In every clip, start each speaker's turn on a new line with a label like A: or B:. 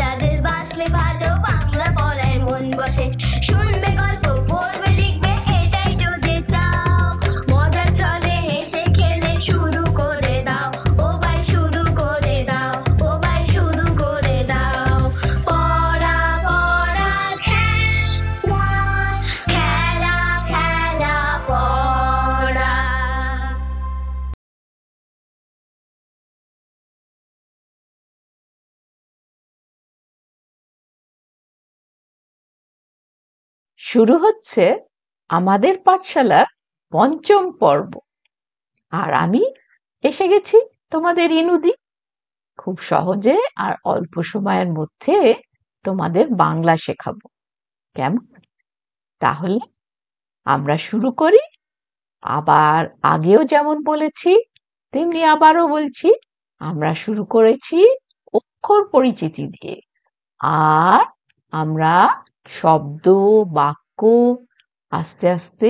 A: তাদের বাসলে ভালো বাংলা পড়ায় মন বসে শুনবে গল্প পড়বে লিখবে এটাই যদি চাও মজার ছলে হেসে খেলে শুরু করে দাও ও ভাই শুরু করে দাও ও ভাই শুরু করে দাও পড়া পড়া খেলা খেলা খেলা পড়া।
B: শুরু হচ্ছে আমাদের পাঠশালার পঞ্চম পর্ব। আর আমি এসে গেছি তোমাদের ইনুদি। খুব সহজে আর অল্প সময়ের মধ্যে তোমাদের বাংলা শেখাবো, কেমন? তাহলে আমরা শুরু করি। আবার আগেও যেমন বলেছি তেমনি আবারও বলছি, আমরা শুরু করেছি অক্ষর পরিচিতি দিয়ে। আর আমরা শব্দ বাক্য আস্তে আস্তে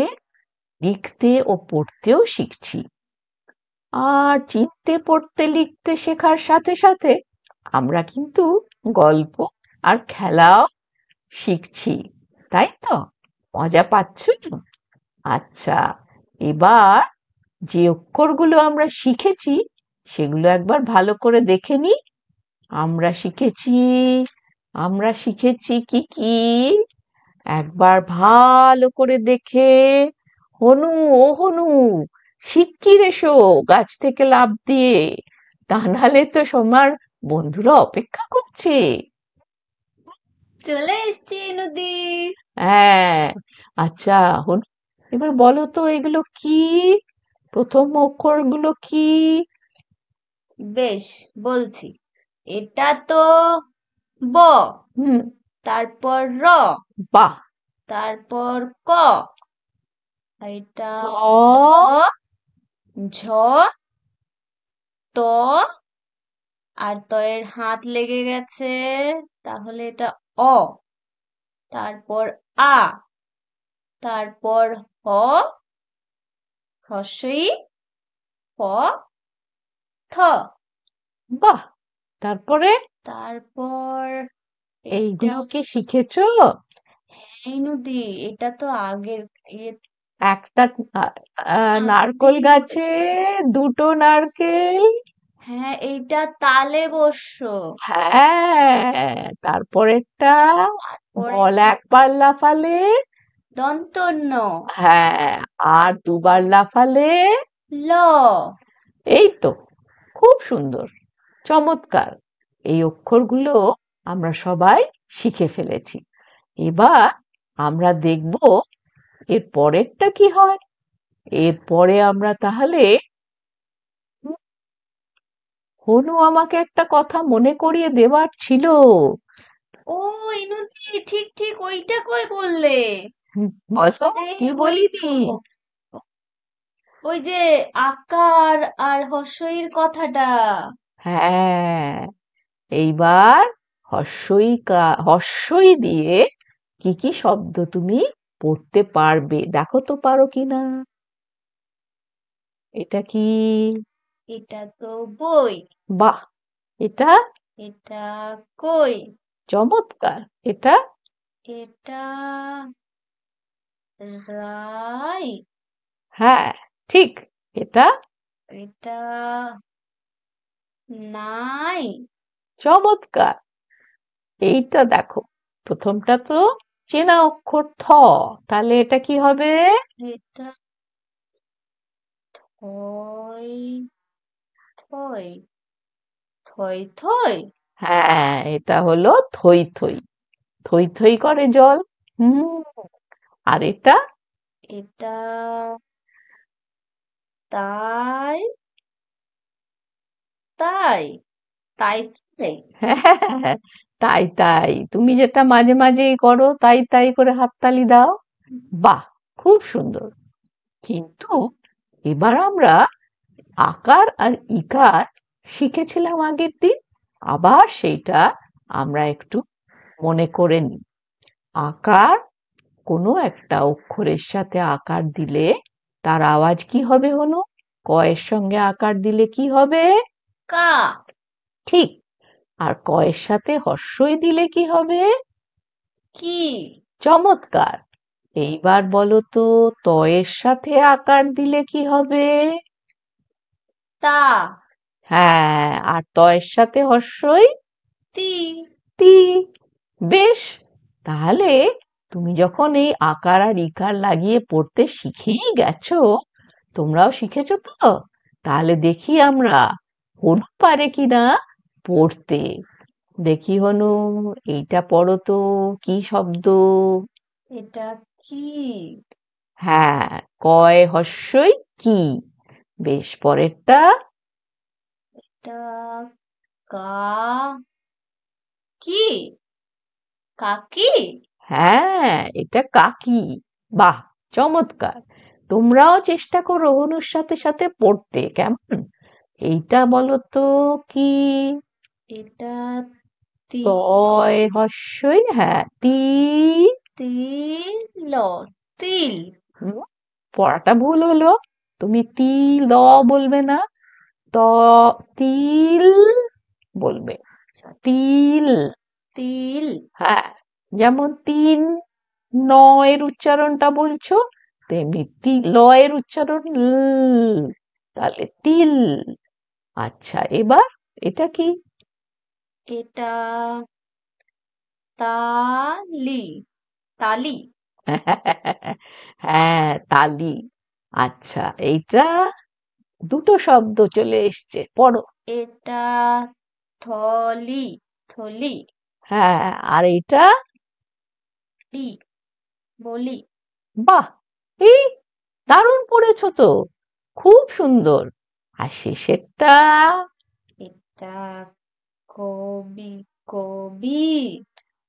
B: লিখতে ও পড়তেও শিখছি। আর চিনতে পড়তে লিখতে শেখার সাথে সাথে আমরা কিন্তু গল্প আর খেলাও শিখছি, তাই তো? মজা পাচ্ছ? আচ্ছা, এবার যে অক্ষরগুলো আমরা শিখেছি সেগুলো একবার ভালো করে দেখে নি। আমরা শিখেছি কি কি একবার ভালো করে দেখে। হনু, ও হনু, শিগগির এসো গাছ থেকে লাফ দিয়ে, তা নাহলে তো তোমার বন্ধুরা অপেক্ষা করছে।
A: চলে এসছি নদী।
B: হ্যাঁ, আচ্ছা হনু, এবার বলো তো এগুলো কি? প্রথম অক্ষরগুলো কি?
A: বেশ, বলছি। এটা তো ব,
B: হুম,
A: তারপর র,
B: বাহ।
A: তারপর ক, এটা
B: ত,
A: ঝ, ত, আর তয়ের হাত লেগে গেছে, তাহলে এটা অ, তারপর আ, তারপর হ, হস্যই প, থ,
B: বাহ। তারপরে
A: তারপর এটা
B: এইগুলো কি শিখেছো?
A: এই নদী, এটা তো আগের ইয়ে
B: একটা নারকোল
A: আগেই
B: গাছে
A: বলেছি।
B: দুটো নারকেল।
A: হ্যাঁ, এইটা তালে বস্য।
B: হ্যাঁ, তারপরেরটা বল
A: তারপরেরটা
B: একবার লাফালে।
A: দন্তন্য
B: হ্যাঁ, আর দুবার লাফালে।
A: ল।
B: এই তো, খুব সুন্দর, চমৎকার। এই অক্ষরগুলো আমরা সবাই শিখে ফেলেছি। এবার আমরা দেখব এর পরেরটা কি হয়। এরপরে আমরা তাহলে, হনু আমাকে একটা কথা মনে করিয়ে দেবার ছিল।
A: ও ইনুদি, ঠিক ঠিক ওইটা কই বললে?
B: বলো,
A: এই
B: কি
A: ওই
B: বলিনি?
A: তো, ওই যে আকার আর হস্যইর কথাটা।
B: হ্যাঁ, এইবার হস্যই দিয়ে কি কি শব্দ তুমি পড়তে পারবে, দেখো তো পারো কিনা। এটা কি?
A: এটা তো বই।
B: বাহ, এটা
A: এটা কই।
B: চমৎকার। এটা
A: এটা রাই।
B: হ্যাঁ, ঠিক। এটা
A: এটা নাই।
B: চমৎকার। এইটা দেখো, প্রথমটা তো চেনা অক্ষর থ, তাহলে এটা কি হবে?
A: এটা থই থই থই থই।
B: হ্যাঁ, এটা হলো থই থই। থই থই করে জল। হুম। আর এটা
A: এটা তাই তাই তাই তাই।
B: হ্যাঁ, তাই তাই, তুমি যেটা মাঝে মাঝেই করো, তাই তাই করে হাততালি দাও। বাহ, খুব সুন্দর। কিন্তু এবার আমরা আকার আর ইকার শিখেছিলাম আগের দিন, আবার সেইটা আমরা একটু মনে করে নিই। আকার, কোনো একটা অক্ষরের সাথে আকার দিলে তার আওয়াজ কি হবে হনু? ক এর সঙ্গে আকার দিলে কি হবে?
A: কা।
B: ঠিক। আর কয়ের সাথে হর্ষই দিলে কি হবে?
A: কি?
B: চমৎকার। এইবার বলো তো তয়ের সাথে আকার দিলে কি হবে?
A: তা।
B: হ্যাঁ, আর তয়ের সাথে হর্ষই?
A: তি।
B: তি। বেশ, তাহলে তুমি যখন এই আকার আর ইকার লাগিয়ে পড়তে শিখেই গেছো, তোমরাও শিখেছো তো? তাহলে দেখি আমরা হনু পারে কিনা পড়তে। দেখি হনু, এইটা পড়ো তো, কি শব্দ?
A: এটা কি?
B: হ্যাঁ, কয় হর্ষই কি। বেশ, পরেরটা?
A: এটা কা কি? কাকি?
B: হ্যাঁ, এটা কাকি। বাহ, চমৎকার। তোমরাও চেষ্টা করো হনুর সাথে সাথে পড়তে, কেমন? এইটা বলো তো কি?
A: এটা তি।
B: তয় হর্ষই, হ্যাঁ,
A: তিল। তিল।
B: হুম, পড়াটা ভুল হলো। তুমি বলবে না, ত তিল বলবে।
A: আচ্ছা, আচ্ছা।
B: তিল।
A: তিল।
B: হ্যাঁ, যেমন নয়ের উচ্চারণটা বলছো, তেমনি লয়ের উচ্চারণ তাহলে তিল। আচ্ছা, এবার এটা কি?
A: এটা তালি। তালি।
B: হ্যাঁ, তালি। আচ্ছা, এইটা দুটো শব্দ চলে এসছে, পড়ো।
A: এটা থলি। থলি।
B: হ্যাঁ, আর এইটা?
A: লি। বলি।
B: বাহ, এই দারুণ পড়েছো তো, খুব সুন্দর। আর শেষেরটা?
A: এটা কবি। কবি।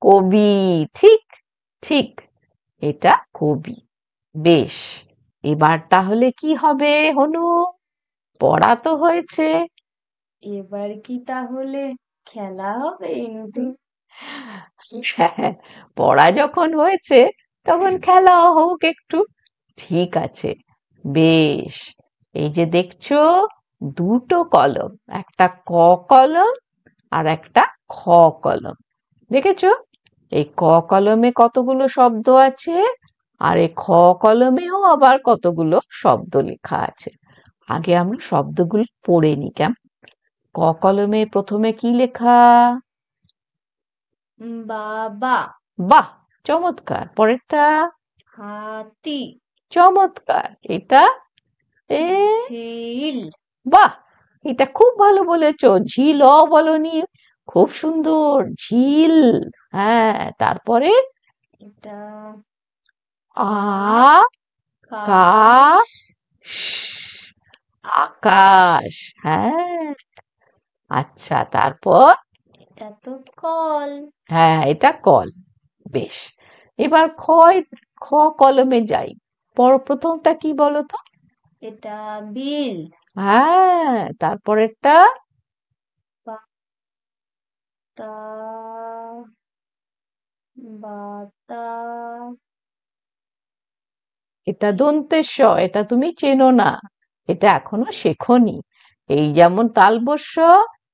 B: কবি। ঠিক, ঠিক, এটা কবি। বেশ, এবার তাহলে কি হবে হনু? পড়া তো হয়েছে,
A: এবার কি তাহলে খেলা হবে ইন্দু?
B: হ্যাঁ, পড়া যখন হয়েছে তখন খেলাও হোক একটু। ঠিক আছে, বেশ। এই যে দেখছো, দুটো কলম, একটা ক কলম আর একটা খ কলম, দেখেছো? এই ক কলমে কতগুলো শব্দ আছে, আর এই খ কলমেও আবার কতগুলো শব্দ লেখা আছে। আগে আমরা শব্দগুলো পড়ে নি, কেমন? ক কলমে প্রথমে কি লেখা?
A: বাবা।
B: বাহ, চমৎকার। পরেরটা?
A: হাতি।
B: চমৎকার। এটা? এ,
A: ঝিল।
B: বাহ, এটা খুব ভালো বলেছো। ঝিল বলনি, খুব সুন্দর, ঝিল। হ্যাঁ, তারপরে?
A: এটা
B: আ কা
A: আকাশ।
B: আকাশ। হ্যাঁ, আচ্ছা, তারপর?
A: এটা তো কল।
B: হ্যাঁ, এটা কল। বেশ, এবার খ কলমে যাই। প্রথমটা কি বলো তো?
A: এটা বিল।
B: হ্যাঁ, তারপরেরটা?
A: পাতা। বাতা।
B: এটা দন্তের স, এটা তুমি চেনো না, এটা এখনো শেখোনি। এই যেমন তালবস্য,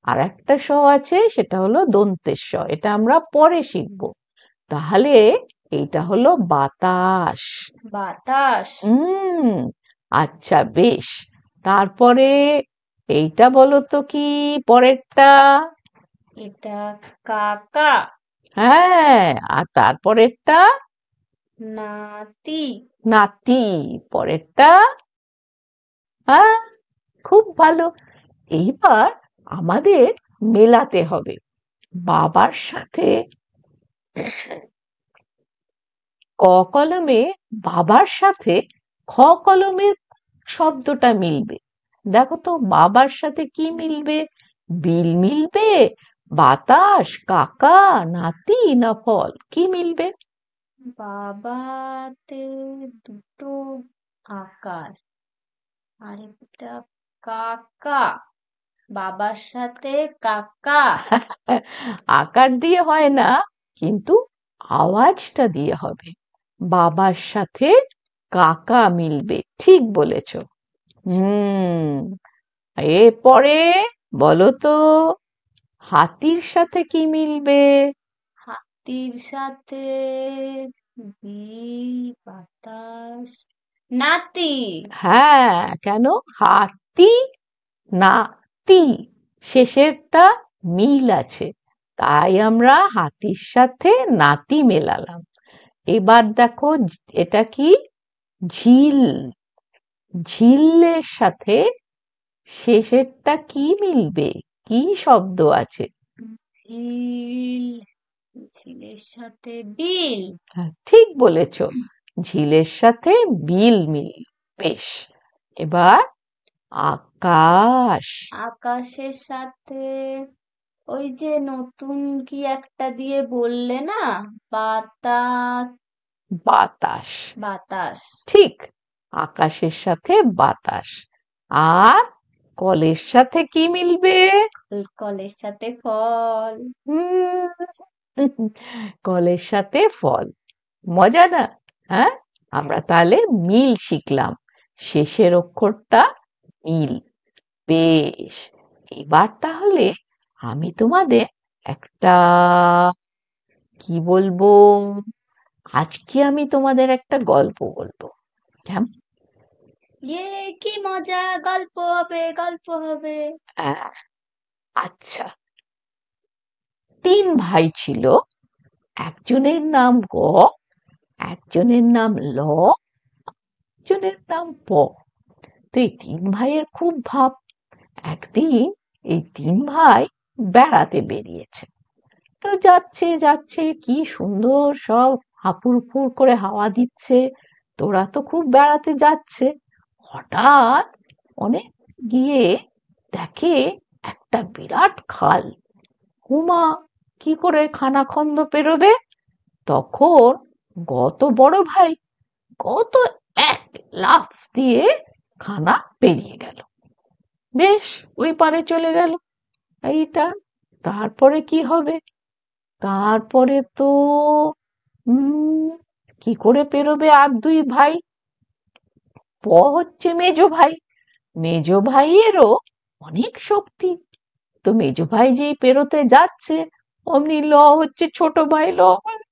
B: আর একটা স আছে, সেটা হলো দন্তের স, এটা আমরা পরে শিখবো। তাহলে এইটা হলো বাতাস।
A: বাতাস।
B: হুম, আচ্ছা, বেশ। তারপরে এইটা বলো তো কি, পরেরটা?
A: এটা কাকা।
B: হ্যাঁ, আর তারপরেরটা?
A: নাতি।
B: নাতি। পরেরটা? হ্যাঁ, খুব ভালো। এইবার আমাদের মেলাতে হবে বাবার সাথে। ক কলমে বাবার সাথে খ কলমের শব্দটা মিলবে। দেখো তো, বাবার সাথে কি মিলবে? বিল মিলবে, বাতাস, কাকা, নাতি, না ফল, কি মিলবে?
A: বাবাতে দুটো আকার, আর একটা কাকা। বাবার সাথে কাকা।
B: আকার দিয়ে হয় না, কিন্তু আওয়াজটা দিয়ে হবে। বাবার সাথে কাকা মিলবে, ঠিক বলেছো। হুম, এরপরে বলো তো, হাতির সাথে কি মিলবে?
A: হাতির সাথে বিল, বাতাস, নাতি।
B: হ্যাঁ, কেন? হাতি নাতি, শেষেরটা মিল আছে, তাই আমরা হাতির সাথে নাতি মেলালাম। এবার দেখো এটা কি? ঝিল। ঝিলের সাথে শেষেরটা কি মিলবে? কি শব্দ আছে?
A: ঝিল, ঝিলের সাথে বিল।
B: হ্যাঁ, ঠিক বলেছ, ঝিলের সাথে বিল মিল। বেশ, এবার আকাশ।
A: আকাশের সাথে ওই যে নতুন কি একটা দিয়ে বললে না, বাতাস।
B: বাতাস।
A: বাতাস।
B: ঠিক, আকাশের সাথে বাতাস। আর কলের সাথে কি মিলবে?
A: কলের সাথে ফল।
B: হুম, কলের সাথে ফল। মজা না? হ্যাঁ, আমরা তাহলে মিল শিখলাম, শেষের অক্ষরটা মিল। বেশ, এবার তাহলে আমি তোমাদের একটা, কি বলবো, আজকে আমি তোমাদের একটা গল্প বলবো, কেমন?
A: ইয়ে, কি মজা! গল্প হবে, গল্প হবে।
B: আহ, আচ্ছা, তিন ভাই ছিল, একজনের নাম গ, একজনের নাম ল, একজনের নাম প। তো এই তিন ভাইয়ের খুব ভাব। একদিন এই তিন ভাই বেড়াতে বেরিয়েছে। তো যাচ্ছে যাচ্ছে, কি সুন্দর সব হাপুর হুপুর করে হাওয়া দিচ্ছে, তোরা তো খুব বেড়াতে যাচ্ছে। হঠাৎ অনেক গিয়ে দেখে একটা বিরাট খাল। হুমা, কি করে খানাখন্দ পেরোবে? তখন গত বড় ভাই কত এক লাফ দিয়ে খানা পেরিয়ে গেল, বেশ ওই পারে চলে গেল। এইটা তারপরে কি হবে? তারপরে তো উম কি করে পেরোবে আর দুই ভাই? প হচ্ছে মেজো ভাই, মেজো ভাইয়েরও অনেক শক্তি। তো মেজো ভাই যেই পেরোতে যাচ্ছে, অমনি ল হচ্ছে ছোট ভাই, ল বলে,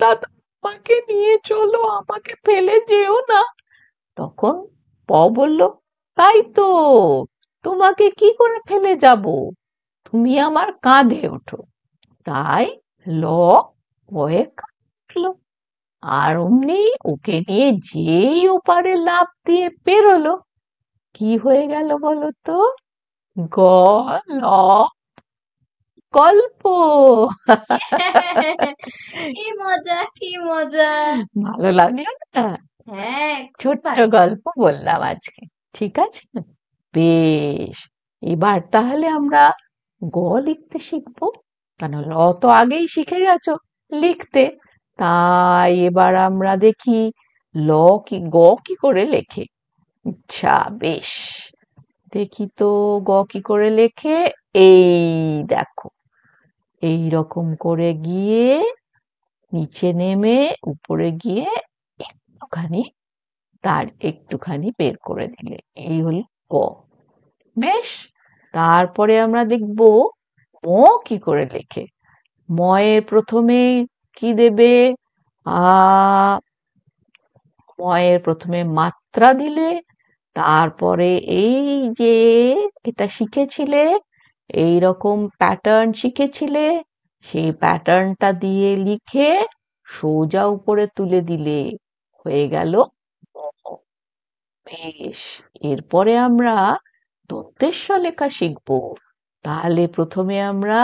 B: দাদা আমাকে নিয়ে চলো, আমাকে ফেলে যেও না। তখন প বলল, তাই তো, তোমাকে কি করে ফেলে যাব, তুমি আমার কাঁধে ওঠো। তাই ল হয়ে কাঁদলো, আর অমনি ওকে নিয়ে যেই ওপারে লাফ দিয়ে পেরোলো, কি হয়ে গেল বলো তো? গ ল গল্প।
A: কি মজা, কি মজা!
B: ভালো লাগলো না?
A: হ্যাঁ, খুব
B: ছোট্ট
A: ভালো।
B: গল্প বললাম আজকে, ঠিক আছে? বেশ, এবার তাহলে আমরা গ লিখতে শিখবো, কেন ল তো আগেই শিখে গেছো লিখতে। তাই এবার আমরা দেখি ল কি গ কি করে লেখে। আচ্ছা, বেশ, দেখি তো গ কি করে লেখে। এই দেখো, এই রকম করে গিয়ে নিচে নেমে উপরে গিয়ে একটুখানি, তার একটুখানি বের করে দিলে এই হলো ক। বেশ, তারপরে আমরা দেখব ম কি করে লেখে। ময়ের প্রথমে কি দেবে? আ ময়ের প্রথমে মাত্রা দিলে, তারপরে এই যে এটা শিখেছিলে, এই রকম প্যাটার্ন শিখেছিলে, সেই প্যাটার্নটা দিয়ে লিখে সোজা উপরে তুলে দিলে হয়ে গেল ম। বেশ, এরপরে আমরা দন্তেশ্ব লেখা শিখবো। তাহলে প্রথমে আমরা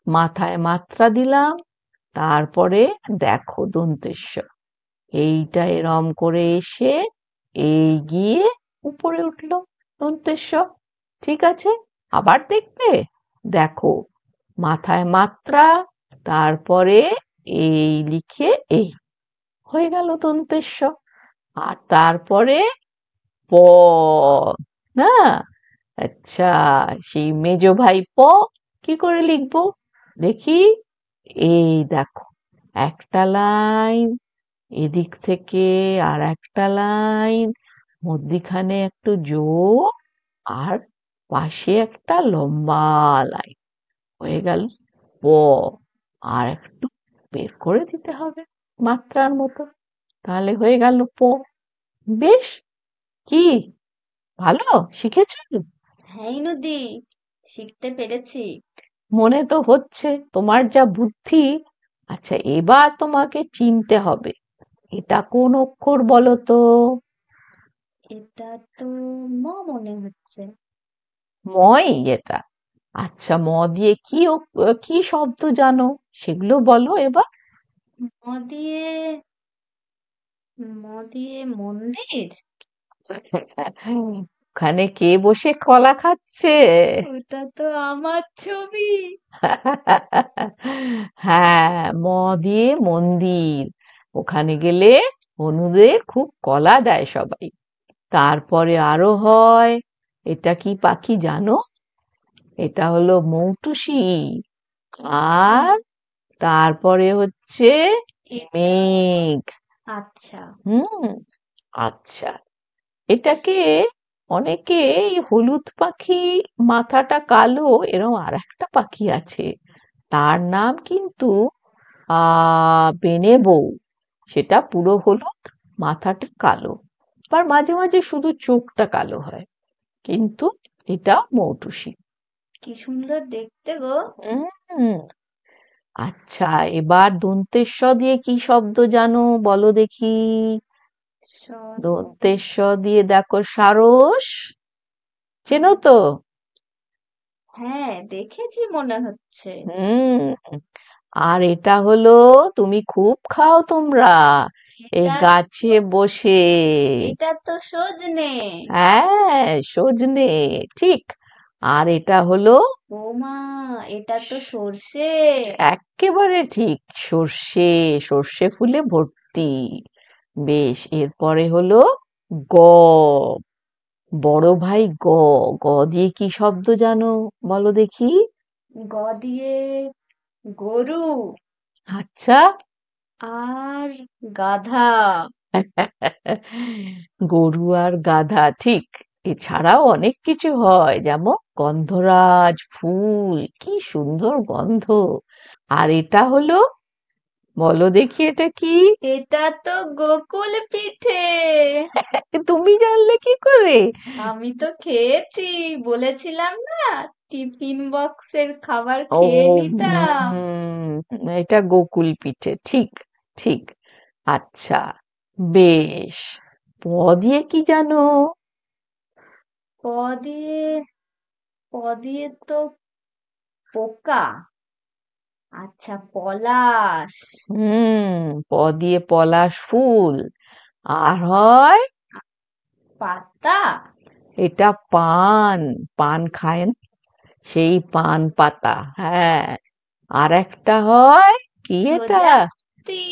B: মাথায় মাত্রা দিলাম, তারপরে দেখো দন্তেশ্ব, এইটা এরম করে এসে এই গিয়ে উপরে উঠলো দন্তেশ্ব। ঠিক আছে, আবার দেখবে, দেখো, মাথায় মাত্রা, তারপরে এই লিখে এই হয়ে গেল দন্তেশ্ব। আর তারপরে প, না? আচ্ছা, সেই মেজো ভাই প কি করে লিখবো দেখি। এই দেখো, একটা লাইন, এদিক থেকে আর একটা লাইন, মধ্যিখানে একটু জোর, আর পাশে একটা লম্বা লাইন। হয়ে গেল প, আর একটু বের করে দিতে হবে মাত্রার মতো, তাহলে হয়ে গেল প। বেশ, কি ভালো শিখেছো?
A: হ্যাঁ নদী, শিখতে পেরেছি।
B: মনে তো হচ্ছে তোমার যা বুদ্ধি। আচ্ছা, এবার তোমাকে চিনতে হবে, এটা কোন অক্ষর বলো তো?
A: এটা তো ম মনে হচ্ছে।
B: মই এটা। আচ্ছা, ম দিয়ে কি শব্দ জানো, সেগুলো বলো এবার।
A: ম দিয়ে মন্দির।
B: ওখানে কে বসে কলা খাচ্ছে?
A: ওটা তো আমার ছবি।
B: হ্যাঁ, ম দিয়ে মন্দির। ওখানে গেলে হনুদের খুব কলা দেয় সবাই। তারপরে আরো হয়, এটা কি পাখি জানো? এটা হলো মৌটুসি।
A: আচ্ছা,
B: আর তারপরে হচ্ছে
A: এটা
B: মেঘ।
A: আচ্ছা।
B: হুম, আচ্ছা। এটাকে অনেকে এই হলুদ পাখি, মাথাটা কালো, এরকম আর একটা পাখি আছে, তার নাম কিন্তু বেনে বউ। সেটা পুরো হলুদ, মাথাটা কালো, আবার মাঝে মাঝে শুধু চোখটা কালো হয়, কিন্তু এটা মৌটুসি।
A: কি সুন্দর দেখতে গো।
B: হুম। আচ্ছা, এবার দন্তেস দিয়ে কি শব্দ জানো বলো দেখি।
A: স-
B: দন্তেস দিয়ে দেখো সারস, চেনো তো?
A: হ্যাঁ, দেখেছি মনে হচ্ছে।
B: হুম। আর এটা হলো, তুমি খুব খাও তোমরা এই
A: এটা
B: গাছে বসে।
A: এটা তো সজনে।
B: হ্যাঁ, সজনে, ঠিক। আর এটা হলো,
A: ও মা, এটা তো সর্ষে।
B: এক্কেবারে ঠিক, সর্ষে। সর্ষে ফুলে ভর্তি। বেশ, এরপরে হলো গ, বড় ভাই গ। গ দিয়ে কি শব্দ জানো বলো দেখি।
A: গ দিয়ে গরু
B: আচ্ছা।
A: আর গাধা।
B: গরু আর গাধা, ঠিক। এছাড়াও অনেক কিছু হয়, যেমন গন্ধরাজ ফুল, কি সুন্দর গন্ধ। আর এটা হলো, বলো দেখি এটা কি?
A: এটা তো গোকুল পিঠে।
B: তুমি জানলে কি করে?
A: আমি তো খেয়েছি, বলেছিলাম না, টিফিন বক্সের খাবার
B: ও,
A: খেয়ে নিতাম।
B: এটা গোকুল পিঠে, ঠিক, ঠিক। আচ্ছা, বেশ। প দিয়ে কি জানো?
A: প দিয়ে প দিয়ে তো পোকা। আচ্ছা, পলাশ।
B: প দিয়ে পলাশ ফুল। আর হয়,
A: পাতা।
B: এটা পান। পান খায় না? সেই পান পাতা, হ্যাঁ। আর একটা হয় কি এটা?
A: প্রজাপতি।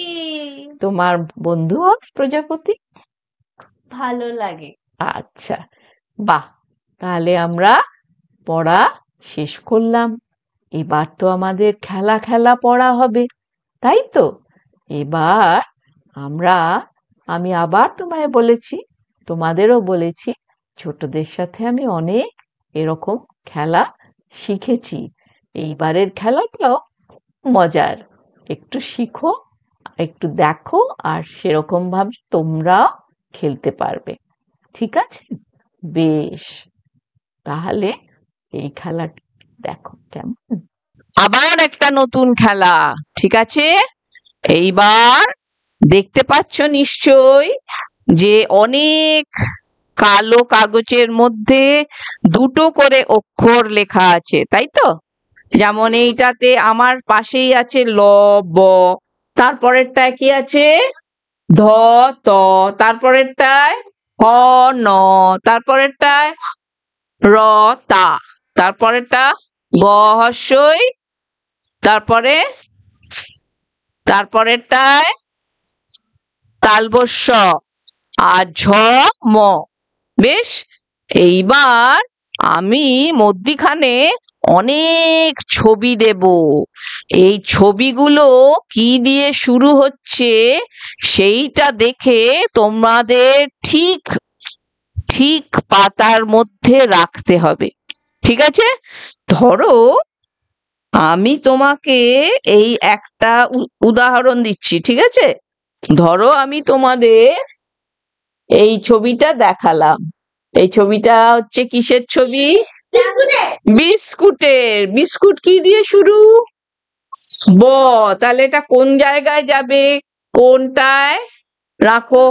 B: তোমার বন্ধু হয় প্রজাপতি।
A: ভালো লাগে।
B: আচ্ছা, বাহ। তাহলে আমরা পড়া শেষ করলাম। এবার তো আমাদের খেলা খেলা পড়া হবে, তাই তো? এবার আমরা, আমি আবার তোমায় বলেছি, তোমাদেরও বলেছি, ছোটদের সাথে আমি অনেক এরকম খেলা শিখেছি। এইবারের খেলাটাও মজার। একটু শিখো, একটু দেখো, আর সেরকম ভাবে তোমরাও খেলতে পারবে। ঠিক আছে? বেশ, তাহলে এই খেলাটা দেখো কেমন। আবার একটা নতুন খেলা, ঠিক আছে? এইবার দেখতে পাচ্ছ নিশ্চয়ই যে অনেক কালো কাগজের মধ্যে দুটো করে অক্ষর লেখা আছে, তাই তো? যেমন এইটাতে আমার পাশেই আছে ল, ব। তারপরেরটায় কি আছে? ধ, ত। তারপরেরটায় হ, ন। তারপরেরটায় র, তা। তারপরেরটা গ হস্যই। তারপরে তারপরেরটায় তালবস্য। আর ঝ, ম। বেশ, এইবার আমি মধ্যিখানে অনেক ছবি দেব। এই ছবিগুলো কি দিয়ে শুরু হচ্ছে সেইটা দেখে তোমাদের ঠিক ঠিক পাতার মধ্যে রাখতে হবে। ঠিক আছে? ধরো আমি তোমাকে এই একটা উদাহরণ দিচ্ছি, ঠিক আছে? ধরো আমি তোমাদের এই ছবিটা দেখালাম। এই ছবিটা হচ্ছে কিসের ছবি? বিস্কুটের। বিস্কুট কি দিয়ে শুরু? ব। তাহলে এটা কোন জায়গায় যাবে? কোনটায়? রাখো।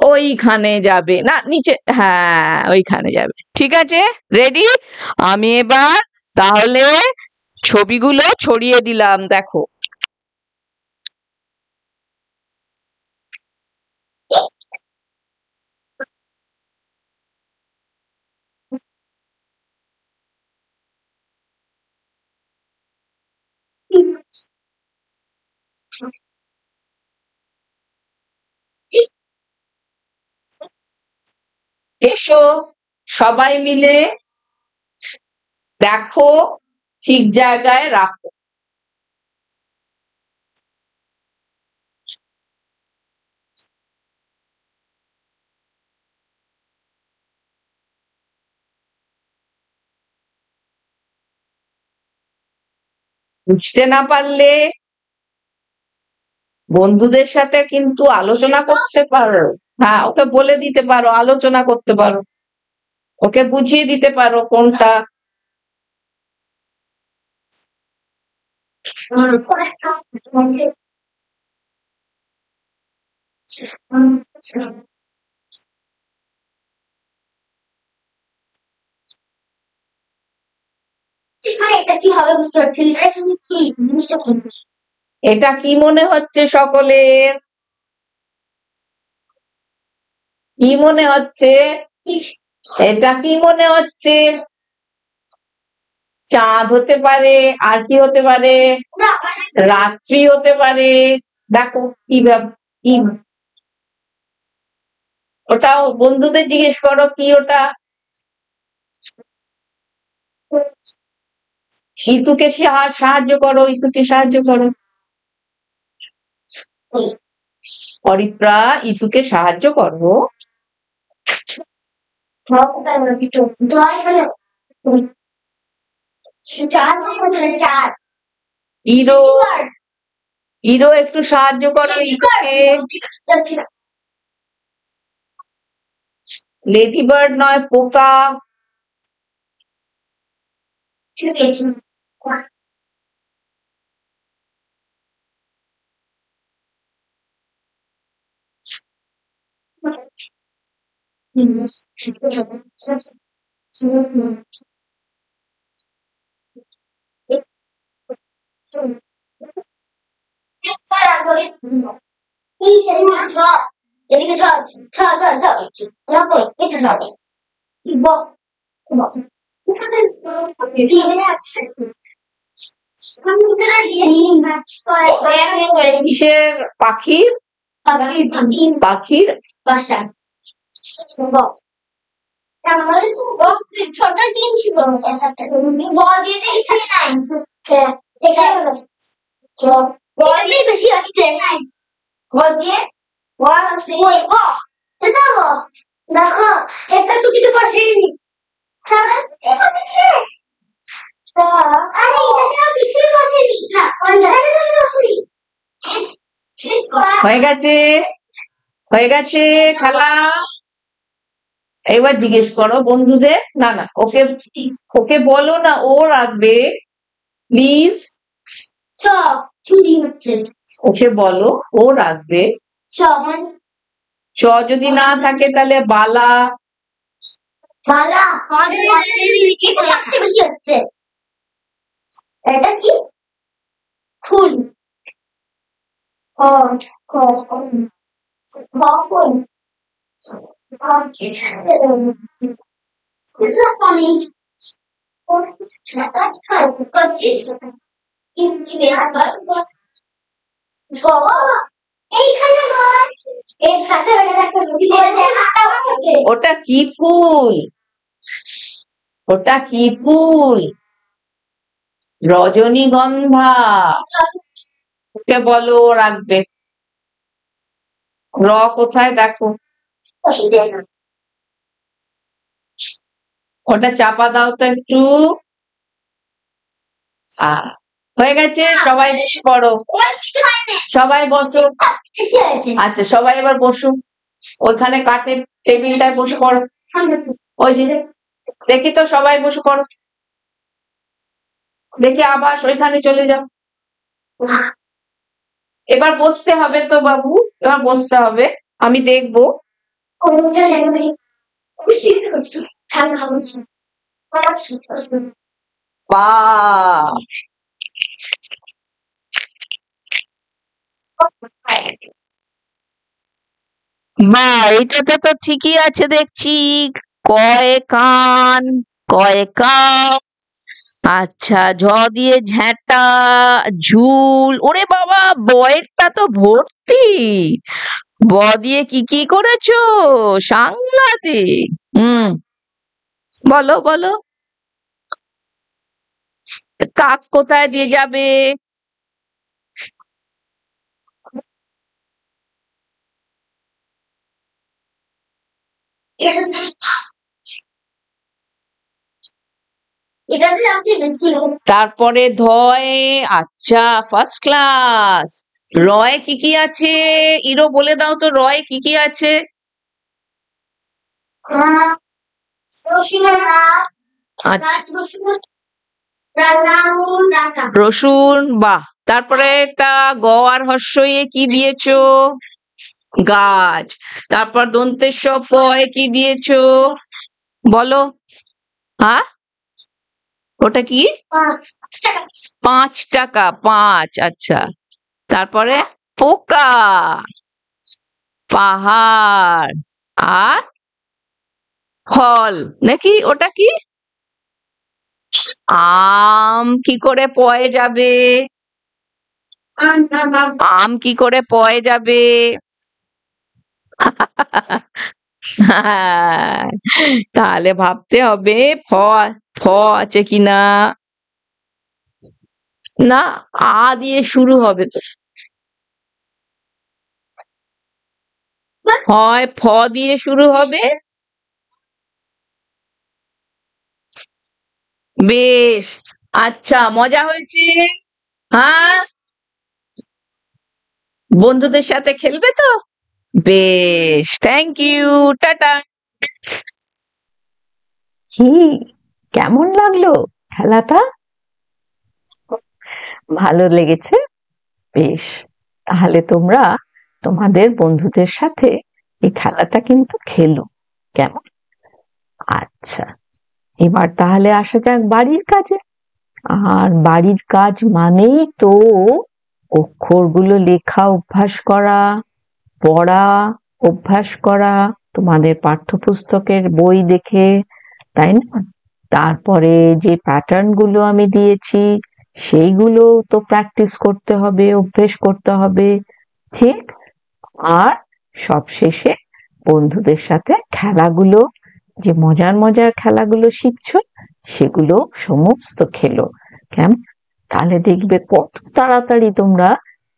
B: ওইখানে যাবে না, নিচে, হ্যাঁ ওইখানে যাবে। ঠিক আছে, রেডি? আমি এবার তাহলে ছবিগুলো ছড়িয়ে দিলাম, দেখো। এসো সবাই মিলে দেখো, ঠিক জায়গায় রাখো। বুঝতে না পারলে বন্ধুদের সাথে কিন্তু আলোচনা করতে পারো। হ্যাঁ, ওকে বলে দিতে পারো, আলোচনা করতে পারো, ওকে বুঝিয়ে দিতে পারো কোনটা।
A: এটা কি হবে বুঝতে পারছি না। এটা কি জিনিসটা কি?
B: এটা কি মনে হচ্ছে সকলের? কি মনে হচ্ছে? এটা কি মনে হচ্ছে? চাঁদ হতে পারে, আর কি হতে পারে? রাত্রি হতে পারে। দেখো কি কি ওটাও বন্ধুদের জিজ্ঞেস করো, কি ওটা? ইতুকে সাহায্য করো, ইতুকে সাহায্য করো। অরিত্রা, ইতুকে সাহায্য করো। ইরো, ইরো একটু সাহায্য করো ইতুকে। লেডি বার্ড নয়, পোকা।
A: এদিকে ছ ছ ছ ছ যাবো এটা যাবে
B: কিসের? পাখির? পাখির
A: বাসা ছোট টিম ছিল বল দিয়ে এখানে নাই বল দিয়ে বেশি হচ্ছে বল দিয়ে বল হচ্ছে দেখো এটা তো কিছু পাশেনি
B: হয়ে গেছে, হয়ে গেছে খেলা। এবার জিজ্ঞেস করো বন্ধুদের। না না, ওকে ওকে বলো না, ও রাখবে প্লিজ।
A: চুরি হচ্ছে
B: ওকে বলো, ও রাখবে। চ যদি না থাকে তাহলে বালা।
A: বালা আমাদের সবচেয়ে বেশি হচ্ছে। এটা কি? ফুল।
B: ওটা কি ফুল? ওটা কি ফুল? রজনীগন্ধা। ওকে বলো, ও রাখবে। র কোথায় দেখো? ওটা চাপা দাও তো একটু। আহ, হয়ে গেছে, সবাই বসে পড়ো, সবাই বসো। আচ্ছা, সবাই এবার বসুন, ওখানে কাঠের টেবিলটায় বসে পড়ো। ওই দিকে দেখি তো, সবাই বসে পড়ো, দেখি আবার ওইখানে চলে যাও। এবার বসতে হবে তো বাবু, এবার বসতে হবে, আমি দেখবো। বাহ, বাহ, এটাতে তো ঠিকই আছে দেখছি। কয় কান, কয় কাপ। আচ্ছা, ঝ দিয়ে ঝ্যাঁটা, ঝুল। ওরে বাবা, বয়েরটা তো ভর্তি। ব দিয়ে কি কি করেছো, সাংঘাতিক। বলো বলো। কাক কোথায় দিয়ে যাবে? তারপরে ধয়। আচ্ছা, ফার্স্ট ক্লাস। রয় কি কি আছে? ইরো বলে দাও তো, রয় কি কি আছে? রসুন, বাহ। তারপরে একটা গ আর হর্ষইয়ে কি দিয়েছো? গাছ। তারপর দন্তেশ পয় কি দিয়েছো? বলো। হ্যাঁ, ওটা কি? 5 টাকা, 5। আচ্ছা, তারপরে পোকা, পাহাড়, আর ফল নাকি, ওটা কি? আম কি করে পয়ে যাবে? আম কি করে পয়ে যাবে? তাহলে ভাবতে হবে ফ, ফ আছে কিনা। না, আ দিয়ে শুরু হবে তো। হয় ফ দিয়ে শুরু হবে। বেশ, আচ্ছা, মজা হয়েছে। হ্যাঁ, বন্ধুদের সাথে খেলবে তো? বেশ, থ্যাংক ইউ, টাটা। কি, কেমন লাগলো খেলাটা? ভালো লেগেছে? বেশ, তাহলে তোমরা তোমাদের বন্ধুদের সাথে এই খেলাটা কিন্তু খেলো, কেমন? আচ্ছা, এবার তাহলে আসা যাক বাড়ির কাজে। আর বাড়ির কাজ মানেই তো অক্ষরগুলো লেখা অভ্যাস করা, পড়া অভ্যাস করা, তোমাদের পাঠ্যপুস্তকের বই দেখে, তাই না? তারপরে যে প্যাটার্ন গুলো আমি দিয়েছি সেইগুলো তো প্র্যাকটিস করতে হবে, অভ্যেস করতে হবে, ঠিক? আর সবশেষে বন্ধুদের সাথে খেলাগুলো, যে মজার মজার খেলাগুলো শিখছো সেগুলো সমস্ত খেলো, কেমন? তাহলে দেখবে কত তাড়াতাড়ি তোমরা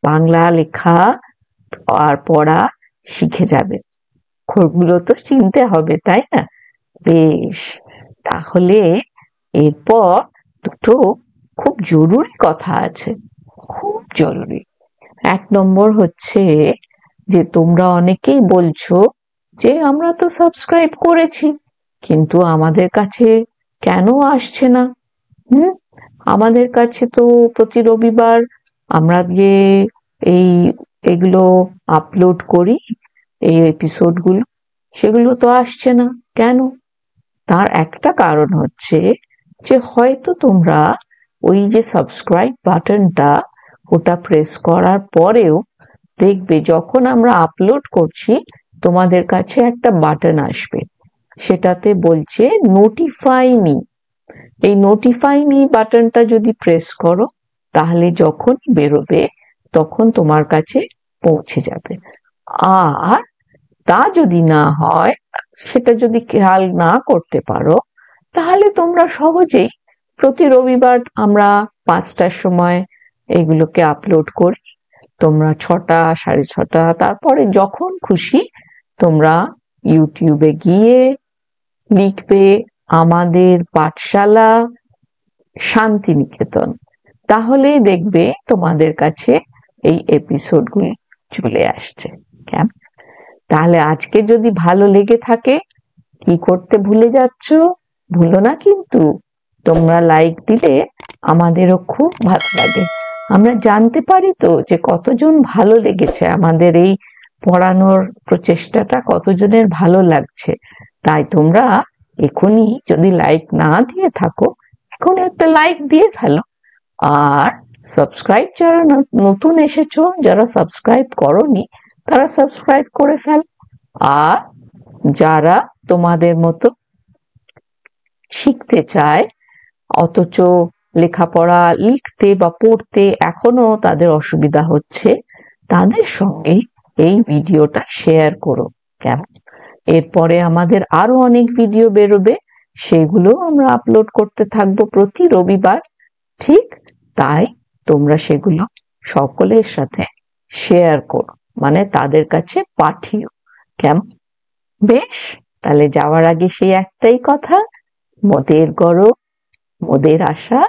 B: বাংলা লেখা আর পড়া শিখে যাবে। অক্ষরগুলো তো চিনতে হবে, তাই না? বেশ, তাহলে এরপর দুটো খুব জরুরি কথা আছে, খুব জরুরি। 1 নম্বর হচ্ছে যে তোমরা অনেকেই বলছো যে আমরা তো সাবস্ক্রাইব করেছি, কিন্তু আমাদের কাছে কেন আসছে না? হুম, আমাদের কাছে তো প্রতি রবিবার আমরা যে এই এগুলো আপলোড করি, এই এপিসোড গুলো, সেগুলো তো আসছে না কেন? তার একটা কারণ হচ্ছে যে হয়তো তোমরা ওই যে সাবস্ক্রাইব বাটনটা, ওটা প্রেস করার পরেও দেখবে যখন আমরা আপলোড করছি তোমাদের কাছে একটা বাটন আসবে, সেটাতে বলছে নোটিফাই মি। এই নোটিফাই মি বাটনটা যদি প্রেস করো তাহলে যখন বেরোবে তখন তোমার কাছে পৌঁছে যাবে। আর তা যদি না হয়, সেটা যদি খেয়াল না করতে পারো, তাহলে তোমরা সহজেই প্রতি রবিবার আমরা 5টার সময় এগুলোকে আপলোড করি, তোমরা 6টা, 6:30, তারপরে যখন খুশি তোমরা ইউটিউবে গিয়ে লিখবে আমাদের পাঠশালা শান্তিনিকেতন, তাহলেই দেখবে তোমাদের কাছে এই এপিসোডগুলি চলে আসছে। কেমন? তাহলে আজকে যদি ভালো লেগে থাকে, কি করতে ভুলে যাচ্ছ? ভুলো না কিন্তু, তোমরা লাইক দিলে আমাদেরও খুব ভালো লাগে। আমরা জানতে পারি তো যে কতজন ভালো লেগেছে, আমাদের এই পড়ানোর প্রচেষ্টাটা কতজনের ভালো লাগছে। তাই তোমরা এখনই যদি লাইক না দিয়ে থাকো, এখন একটা লাইক দিয়ে ফেলো। আর সাবস্ক্রাইব, যারা নতুন এসেছো, যারা সাবস্ক্রাইব করোনি, তারা সাবস্ক্রাইব করে ফেল। আর যারা তোমাদের মতো শিখতে চায় অথচ লেখাপড়া লিখতে বা পড়তে এখনো তাদের অসুবিধা হচ্ছে, তাদের সঙ্গে এই ভিডিওটা শেয়ার করো। কেমন? এরপরে আমাদের আরো অনেক ভিডিও বেরোবে, সেগুলো আমরা আপলোড করতে থাকবো প্রতি রবিবার। ঠিক তাই তোমরা সেগুলো সকলের সাথে শেয়ার করো, মানে তাদের কাছে পাঠিও। কেমন? বেশ, তাহলে যাওয়ার আগে সেই একটাই কথা, মোদের গরব মোদের আশা,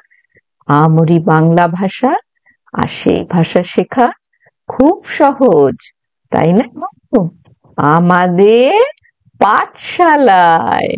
B: আমরি বাংলা ভাষা। আর সেই ভাষা শেখা খুব সহজ, তাই না? আমাদের পাঠশালায়।